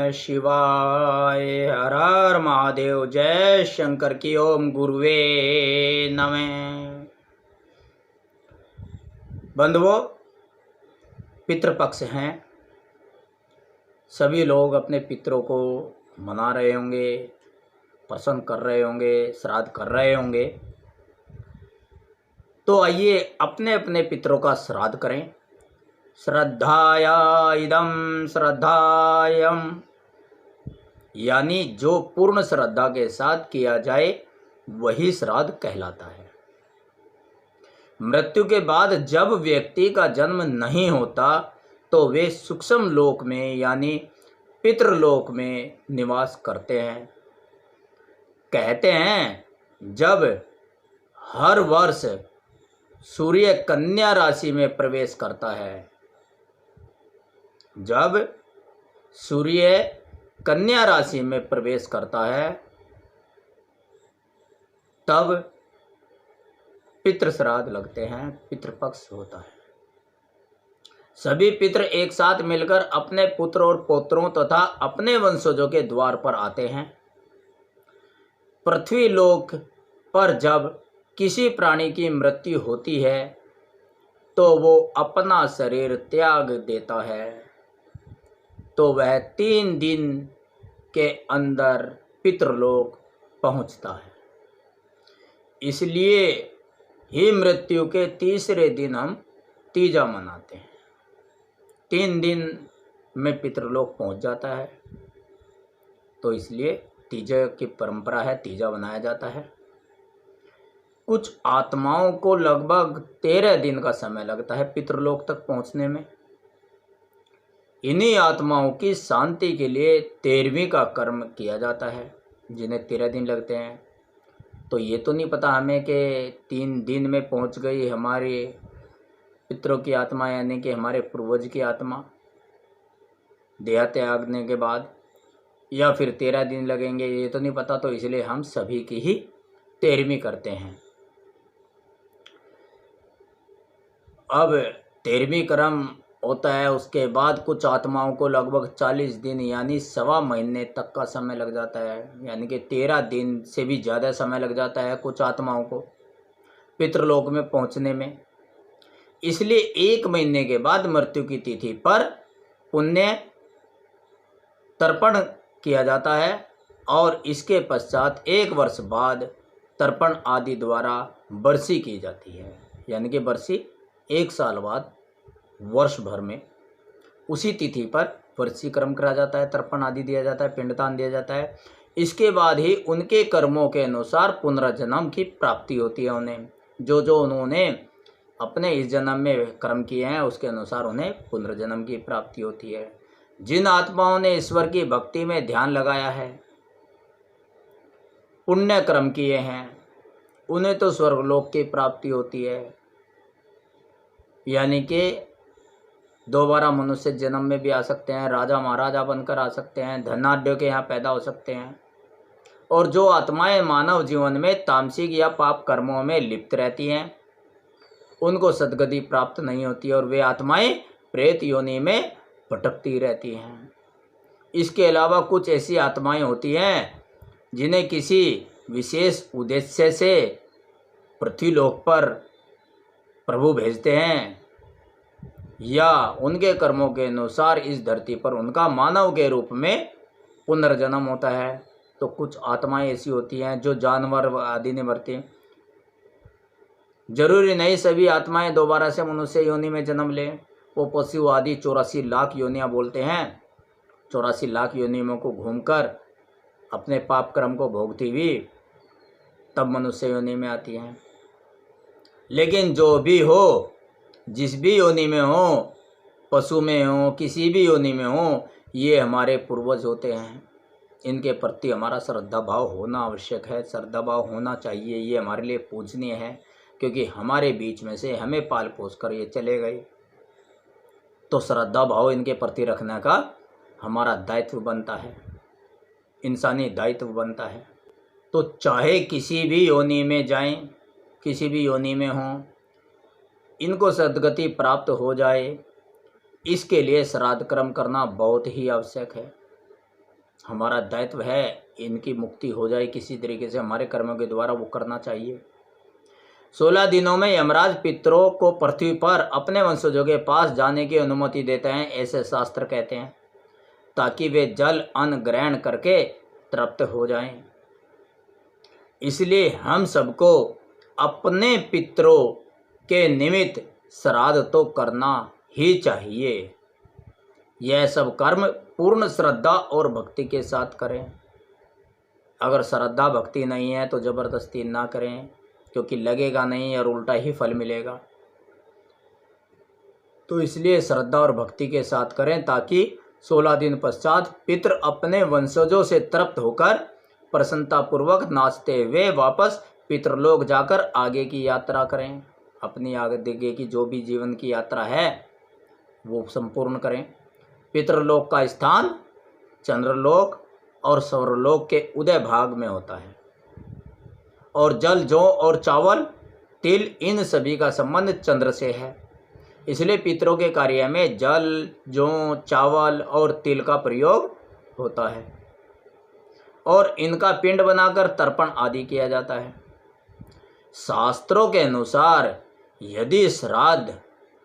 नमः शिवाय। हर हर महादेव। जय शंकर की। ओम गुरुवे नमः। बंधुओं, पितृपक्ष हैं। सभी लोग अपने पितरों को मना रहे होंगे, प्रसन्न कर रहे होंगे, श्राद्ध कर रहे होंगे। तो आइए अपने अपने पितरों का श्राद्ध करें। श्रद्धाया इदम श्रद्धायम, यानी जो पूर्ण श्रद्धा के साथ किया जाए वही श्राद्ध कहलाता है। मृत्यु के बाद जब व्यक्ति का जन्म नहीं होता तो वे सूक्ष्म लोक में यानी पितृलोक में निवास करते हैं। कहते हैं जब हर वर्ष सूर्य कन्या राशि में प्रवेश करता है, जब सूर्य कन्या राशि में प्रवेश करता है तब पितृ श्राद्ध लगते हैं, पितृपक्ष होता है। सभी पितृ एक साथ मिलकर अपने पुत्र और पौत्रों तथा अपने वंशजों के द्वार पर आते हैं। पृथ्वी लोक पर जब किसी प्राणी की मृत्यु होती है तो वो अपना शरीर त्याग देता है, तो वह 3 दिन के अंदर पितृलोक पहुंचता है। इसलिए ही मृत्यु के तीसरे दिन हम तीजा मनाते हैं। 3 दिन में पितृलोक पहुंच जाता है, तो इसलिए तीजा की परंपरा है, तीजा मनाया जाता है। कुछ आत्माओं को लगभग 13 दिन का समय लगता है पितृलोक तक पहुंचने में। इन्हीं आत्माओं की शांति के लिए 13वीं का कर्म किया जाता है, जिन्हें 13 दिन लगते हैं। तो ये तो नहीं पता हमें कि 3 दिन में पहुंच गई हमारे पितरों की आत्मा, यानी कि हमारे पूर्वज की आत्मा देह त्यागने के बाद, या फिर 13 दिन लगेंगे, ये तो नहीं पता। तो इसलिए हम सभी की ही 13वीं करते हैं। अब 13वीं कर्म होता है, उसके बाद कुछ आत्माओं को लगभग 40 दिन यानी 1.25 महीने तक का समय लग जाता है, यानी कि 13 दिन से भी ज़्यादा समय लग जाता है कुछ आत्माओं को पितृलोक में पहुंचने में। इसलिए 1 महीने के बाद मृत्यु की तिथि पर पुण्य तर्पण किया जाता है और इसके पश्चात 1 वर्ष बाद तर्पण आदि द्वारा बरसी की जाती है, यानी कि बरसी 1 साल बाद वर्ष भर में उसी तिथि पर वर्षी कर्म करा जाता है, तर्पण आदि दिया जाता है, पिंडदान दिया जाता है। इसके बाद ही उनके कर्मों के अनुसार पुनर्जन्म की प्राप्ति होती है उन्हें। जो जो उन्होंने अपने इस जन्म में कर्म किए हैं उसके अनुसार उन्हें पुनर्जन्म की प्राप्ति होती है। जिन आत्माओं ने ईश्वर की भक्ति में ध्यान लगाया है, पुण्य कर्म किए हैं, उन्हें तो स्वर्गलोक की प्राप्ति होती है, यानी कि दोबारा मनुष्य जन्म में भी आ सकते हैं, राजा महाराजा बनकर आ सकते हैं, धनाढ्यों के यहाँ पैदा हो सकते हैं। और जो आत्माएं मानव जीवन में तामसिक या पाप कर्मों में लिप्त रहती हैं उनको सद्गति प्राप्त नहीं होती और वे आत्माएं प्रेत योनि में भटकती रहती हैं। इसके अलावा कुछ ऐसी आत्माएं होती हैं जिन्हें किसी विशेष उद्देश्य से पृथ्वीलोक पर प्रभु भेजते हैं या उनके कर्मों के अनुसार इस धरती पर उनका मानव के रूप में पुनर्जन्म होता है। तो कुछ आत्माएं ऐसी होती हैं जो जानवर आदि ने मरती। जरूरी नहीं सभी आत्माएं दोबारा से मनुष्य योनि में जन्म लें। वो पशु आदि 84 लाख योनियां बोलते हैं, 84 लाख योनियों को घूमकर अपने पाप कर्म को भोगती हुई तब मनुष्य योनि में आती हैं। लेकिन जो भी हो, जिस भी योनि में हो, पशु में हो, किसी भी योनि में हो, ये हमारे पूर्वज होते हैं। इनके प्रति हमारा श्रद्धा भाव होना आवश्यक है, श्रद्धा भाव होना चाहिए। ये हमारे लिए पूजनीय है क्योंकि हमारे बीच में से हमें पाल पोस कर ये चले गए। तो श्रद्धा भाव इनके प्रति रखने का हमारा दायित्व बनता है, इंसानी दायित्व बनता है। तो चाहे किसी भी योनि में जाएं, किसी भी योनि में हों, इनको सद्गति प्राप्त हो जाए, इसके लिए श्राद्ध कर्म करना बहुत ही आवश्यक है। हमारा दायित्व है, इनकी मुक्ति हो जाए किसी तरीके से हमारे कर्मों के द्वारा, वो करना चाहिए। 16 दिनों में यमराज पितरों को पृथ्वी पर अपने वंशजों के पास जाने की अनुमति देते हैं, ऐसे शास्त्र कहते हैं, ताकि वे जल अन्न ग्रहण करके तृप्त हो जाएं। इसलिए हम सबको अपने पितरों के निमित्त श्राद्ध तो करना ही चाहिए। यह सब कर्म पूर्ण श्रद्धा और भक्ति के साथ करें। अगर श्रद्धा भक्ति नहीं है तो ज़बरदस्ती ना करें, क्योंकि लगेगा नहीं और उल्टा ही फल मिलेगा। तो इसलिए श्रद्धा और भक्ति के साथ करें, ताकि 16 दिन पश्चात पितृ अपने वंशजों से तृप्त होकर प्रसन्नतापूर्वक नाचते हुए वापस पितृलोक जाकर आगे की यात्रा करें। अपनी आगे की जो भी जीवन की यात्रा है वो संपूर्ण करें। पितृलोक का स्थान चंद्रलोक और सौरलोक के उदय भाग में होता है, और जल, जौ और चावल, तिल, इन सभी का संबंध चंद्र से है। इसलिए पितरों के कार्य में जल, जौ, चावल और तिल का प्रयोग होता है, और इनका पिंड बनाकर तर्पण आदि किया जाता है। शास्त्रों के अनुसार यदि श्राद्ध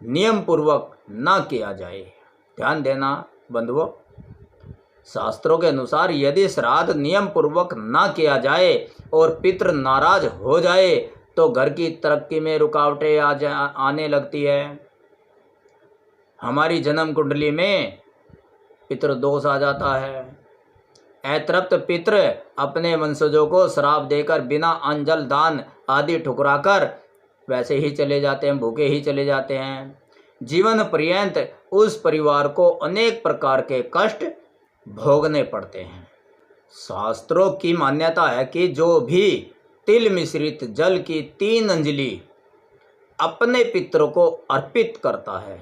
नियम पूर्वक न किया जाए, ध्यान देना बंधुओं, शास्त्रों के अनुसार यदि श्राद्ध नियम पूर्वक न किया जाए और पितृ नाराज हो जाए तो घर की तरक्की में रुकावटें आने लगती है। हमारी जन्म कुंडली में पितृदोष आ जाता है। अतृप्त पितृ अपने वंशजों को श्राप देकर बिना अन्न, जल, दान आदि ठुकराकर वैसे ही चले जाते हैं, भूखे ही चले जाते हैं। जीवन पर्यंत उस परिवार को अनेक प्रकार के कष्ट भोगने पड़ते हैं। शास्त्रों की मान्यता है कि जो भी तिल मिश्रित जल की 3 अंजलि अपने पितरों को अर्पित करता है,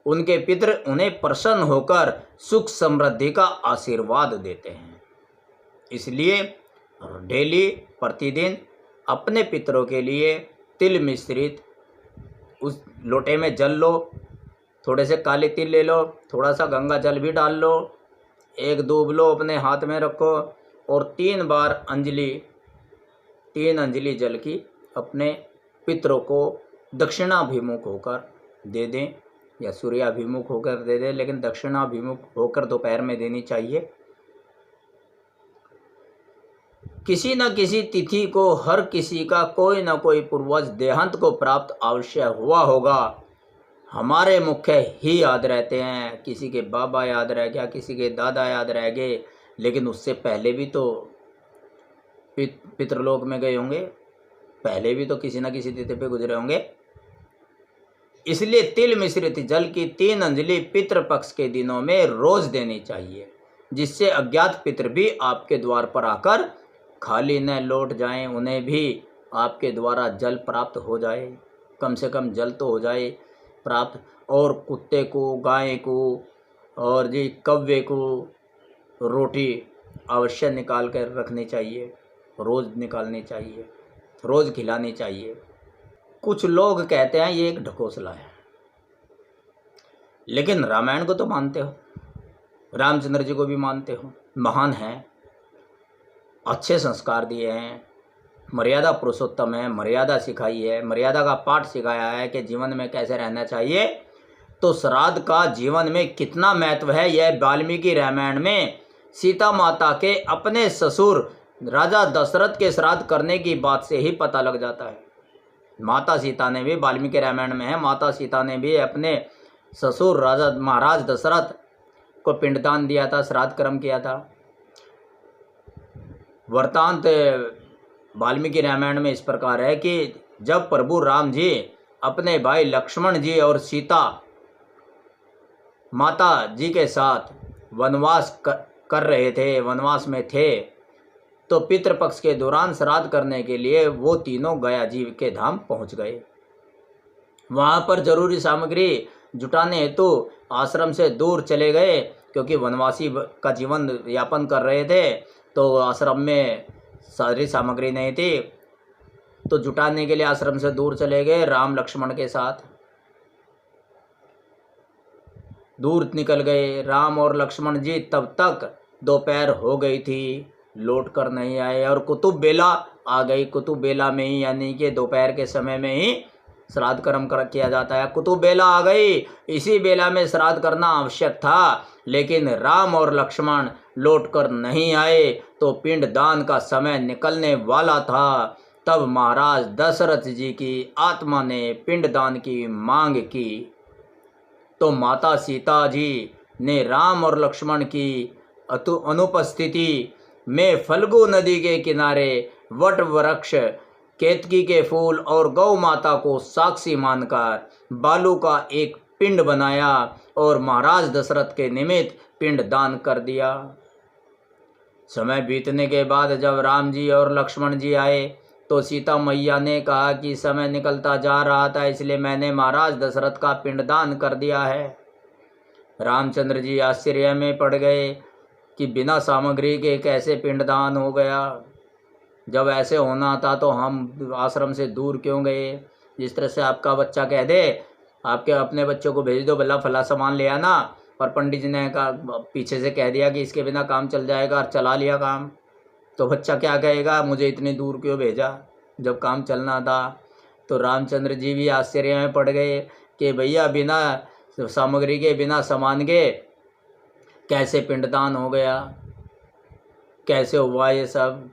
उनके पितृ उन्हें प्रसन्न होकर सुख समृद्धि का आशीर्वाद देते हैं। इसलिए डेली, प्रतिदिन अपने पितरों के लिए तिल मिश्रित उस लोटे में जल लो, थोड़े से काले तिल ले लो, थोड़ा सा गंगा जल भी डाल लो, एक दूब लो, अपने हाथ में रखो और 3 बार अंजलि, 3 अंजलि जल की अपने पितरों को दक्षिणाभिमुख होकर दे दें, या सूर्याभिमुख होकर दे दें, लेकिन दक्षिणाभिमुख होकर दोपहर में देनी चाहिए। किसी न किसी तिथि को हर किसी का कोई न कोई पूर्वज देहांत को प्राप्त अवश्य हुआ होगा। हमारे मुख्य ही याद रहते हैं, किसी के बाबा याद रह गया, किसी के दादा याद रह गए, लेकिन उससे पहले भी तो पितृलोक में गए होंगे, पहले भी तो किसी न किसी तिथि पे गुजरे होंगे। इसलिए तिल मिश्रित जल की 3 अंजलि पितृपक्ष के दिनों में रोज देनी चाहिए, जिससे अज्ञात पितृ भी आपके द्वार पर आकर खाली न लौट जाएं, उन्हें भी आपके द्वारा जल प्राप्त हो जाए, कम से कम जल तो हो जाए प्राप्त। और कुत्ते को, गाय को और जी कौवे को रोटी अवश्य निकाल कर रखनी चाहिए, रोज़ निकालनी चाहिए, रोज़ खिलानी चाहिए। कुछ लोग कहते हैं ये एक ढकोसला है, लेकिन रामायण को तो मानते हो, रामचंद्र जी को भी मानते हो, महान हैं, अच्छे संस्कार दिए हैं, मर्यादा पुरुषोत्तम है, मर्यादा सिखाई है, मर्यादा का पाठ सिखाया है कि जीवन में कैसे रहना चाहिए। तो श्राद्ध का जीवन में कितना महत्व है, यह वाल्मीकि रामायण में सीता माता के अपने ससुर राजा दशरथ के श्राद्ध करने की बात से ही पता लग जाता है। माता सीता ने भी, वाल्मीकि रामायण में है, माता सीता ने भी अपने ससुर राजा महाराज दशरथ को पिंडदान दिया था, श्राद्ध कर्म किया था। वृत्तांत वाल्मीकि रामायण में इस प्रकार है कि जब प्रभु राम जी अपने भाई लक्ष्मण जी और सीता माता जी के साथ वनवास कर रहे थे, वनवास में थे, तो पितृपक्ष के दौरान श्राद्ध करने के लिए वो तीनों गया जी के धाम पहुंच गए। वहां पर जरूरी सामग्री जुटाने हेतु आश्रम से दूर चले गए, क्योंकि वनवासी का जीवन यापन कर रहे थे, तो आश्रम में सारी सामग्री नहीं थी, तो जुटाने के लिए आश्रम से दूर चले गए। राम लक्ष्मण के साथ दूर निकल गए। राम और लक्ष्मण जी तब तक दोपहर हो गई थी, लौट कर नहीं आए और कुतुब बेला आ गई। कुतुब बेला में ही यानी कि दोपहर के समय में ही श्राद्ध कर्म किया जाता है। कुतुब बेला आ गई, इसी बेला में श्राद्ध करना आवश्यक था, लेकिन राम और लक्ष्मण लौट कर नहीं आए तो पिंड दान का समय निकलने वाला था। तब महाराज दशरथ जी की आत्मा ने पिंड दान की मांग की। तो माता सीता जी ने राम और लक्ष्मण की अनुपस्थिति में फल्गु नदी के किनारे वट वृक्ष, केतकी के फूल और गौ माता को साक्षी मानकर बालू का एक पिंड बनाया और महाराज दशरथ के निमित्त पिंड दान कर दिया। समय बीतने के बाद जब राम जी और लक्ष्मण जी आए तो सीता मैया ने कहा कि समय निकलता जा रहा था, इसलिए मैंने महाराज दशरथ का पिंडदान कर दिया है। रामचंद्र जी आश्चर्य में पड़ गए कि बिना सामग्री के कैसे पिंडदान हो गया। जब ऐसे होना था तो हम आश्रम से दूर क्यों गए। जिस तरह से आपका बच्चा कह दे, आपके अपने बच्चों को भेज दो, भला फला सामान ले आना, और पंडित जी ने कहा पीछे से कह दिया कि इसके बिना काम चल जाएगा और चला लिया काम, तो बच्चा क्या कहेगा, मुझे इतनी दूर क्यों भेजा जब काम चलना था। तो रामचंद्र जी भी आश्चर्य में पड़ गए कि भैया बिना सामग्री के, बिना सामान के कैसे पिंडदान हो गया, कैसे हुआ ये सब।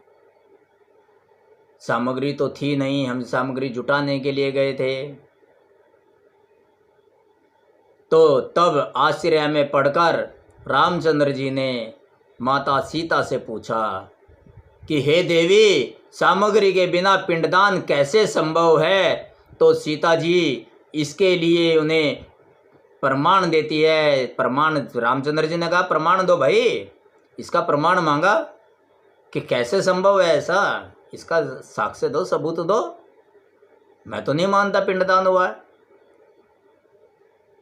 सामग्री तो थी नहीं, हम सामग्री जुटाने के लिए गए थे। तो तब आश्चर्य में पड़कर रामचंद्र जी ने माता सीता से पूछा कि हे देवी, सामग्री के बिना पिंडदान कैसे संभव है। तो सीता जी इसके लिए उन्हें प्रमाण देती है। प्रमाण रामचंद्र जी ने कहा प्रमाण दो भाई, इसका प्रमाण मांगा कि कैसे संभव है ऐसा, इसका साक्ष्य दो, सबूत दो, मैं तो नहीं मानता पिंडदान हुआ है।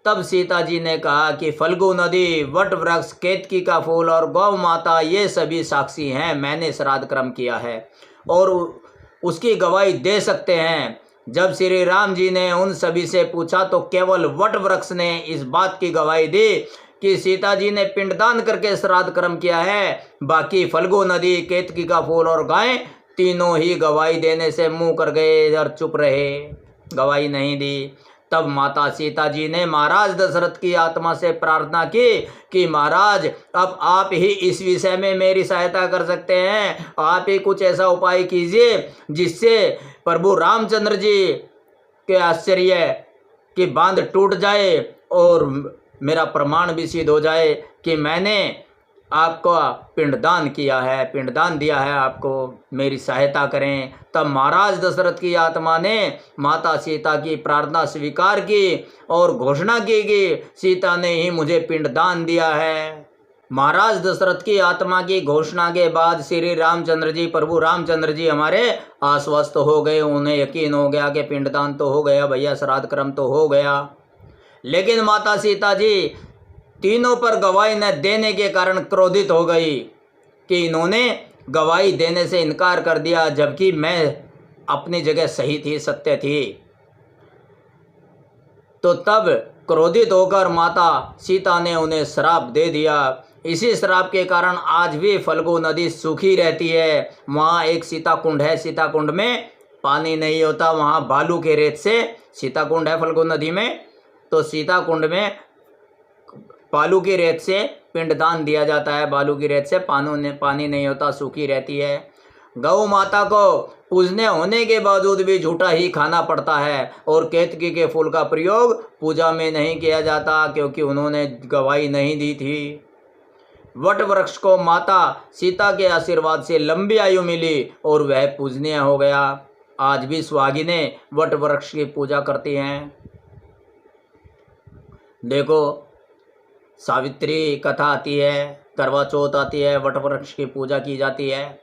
तब सीता जी ने कहा कि फल्गु नदी, वट वृक्ष, केतकी का फूल और गौ माता ये सभी साक्षी हैं, मैंने श्राद्ध कर्म किया है और उसकी गवाही दे सकते हैं। जब श्री राम जी ने उन सभी से पूछा तो केवल वट वृक्ष ने इस बात की गवाही दी कि सीता जी ने पिंडदान करके श्राद्ध कर्म किया है। बाकी फल्गु नदी, केतकी का फूल और गाय तीनों ही गवाही देने से मुंह कर गए और चुप रहे, गवाही नहीं दी। तब माता सीता जी ने महाराज दशरथ की आत्मा से प्रार्थना की कि महाराज अब आप ही इस विषय में मेरी सहायता कर सकते हैं, आप ही कुछ ऐसा उपाय कीजिए जिससे प्रभु रामचंद्र जी के आश्चर्य की बांध टूट जाए और मेरा प्रमाण भी सिद्ध हो जाए कि मैंने आपका पिंडदान किया है, पिंडदान दिया है आपको, मेरी सहायता करें। तब महाराज दशरथ की आत्मा ने माता सीता की प्रार्थना स्वीकार की और घोषणा की कि सीता ने ही मुझे पिंडदान दिया है। महाराज दशरथ की आत्मा की घोषणा के बाद श्री रामचंद्र जी, प्रभु रामचंद्र जी हमारे आश्वस्त हो गए। उन्हें यकीन हो गया कि पिंडदान तो हो गया भैया, श्राद्ध कर्म तो हो गया। लेकिन माता सीता जी तीनों पर गवाही न देने के कारण क्रोधित हो गई कि इन्होंने गवाही देने से इनकार कर दिया, जबकि मैं अपनी जगह सही थी, सत्य थी। तो तब क्रोधित होकर माता सीता ने उन्हें श्राप दे दिया। इसी श्राप के कारण आज भी फल्गु नदी सूखी रहती है। वहाँ एक सीता कुंड है, सीता कुंड में पानी नहीं होता, वहाँ बालू के रेत से, सीता कुंड है फल्गु नदी में, तो सीता कुंड में बालू की रेत से पिंडदान दिया जाता है। बालू की रेत से पानी नहीं होता, सूखी रहती है। गौ माता को पूजने होने के बावजूद भी झूठा ही खाना पड़ता है और केतकी के फूल का प्रयोग पूजा में नहीं किया जाता क्योंकि उन्होंने गवाही नहीं दी थी। वट वृक्ष को माता सीता के आशीर्वाद से लंबी आयु मिली और वह पूजनीय हो गया। आज भी सुहागिनें वट वृक्ष की पूजा करती हैं। देखो, सावित्री कथा आती है, करवा चौथ आती है, वट वृक्ष की पूजा की जाती है,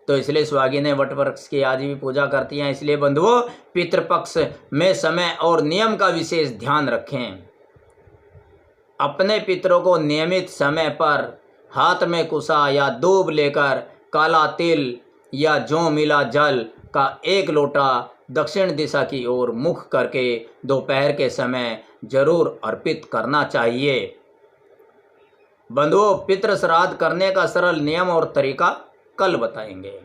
तो इसलिए सुहागिनें वट वृक्ष की आज भी पूजा करती हैं। इसलिए बंधुओं, पितृपक्ष में समय और नियम का विशेष ध्यान रखें। अपने पितरों को नियमित समय पर हाथ में कुसा या दूब लेकर काला तिल या जौ मिला जल का 1 लोटा दक्षिण दिशा की ओर मुख करके दोपहर के समय जरूर अर्पित करना चाहिए। बंधुओं, पितृ श्राद्ध करने का सरल नियम और तरीका कल बताएंगे।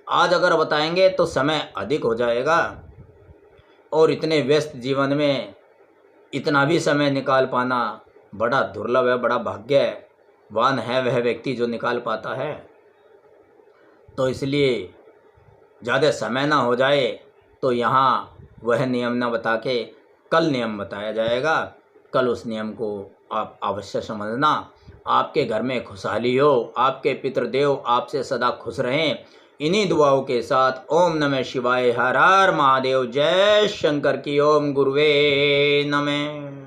आज अगर बताएंगे तो समय अधिक हो जाएगा और इतने व्यस्त जीवन में इतना भी समय निकाल पाना बड़ा दुर्लभ है, बड़ा भाग्यवान है वह व्यक्ति जो निकाल पाता है। तो इसलिए ज़्यादा समय ना हो जाए तो यहाँ वह नियम ना बता के कल नियम बताया जाएगा। कल उस नियम को आप अवश्य समझना। आपके घर में खुशहाली हो, आपके पितृदेव आपसे सदा खुश रहें। इन्हीं दुआओं के साथ ओम नमः शिवाय, हर हर महादेव, जय शंकर की, ओम गुरुवे नमः।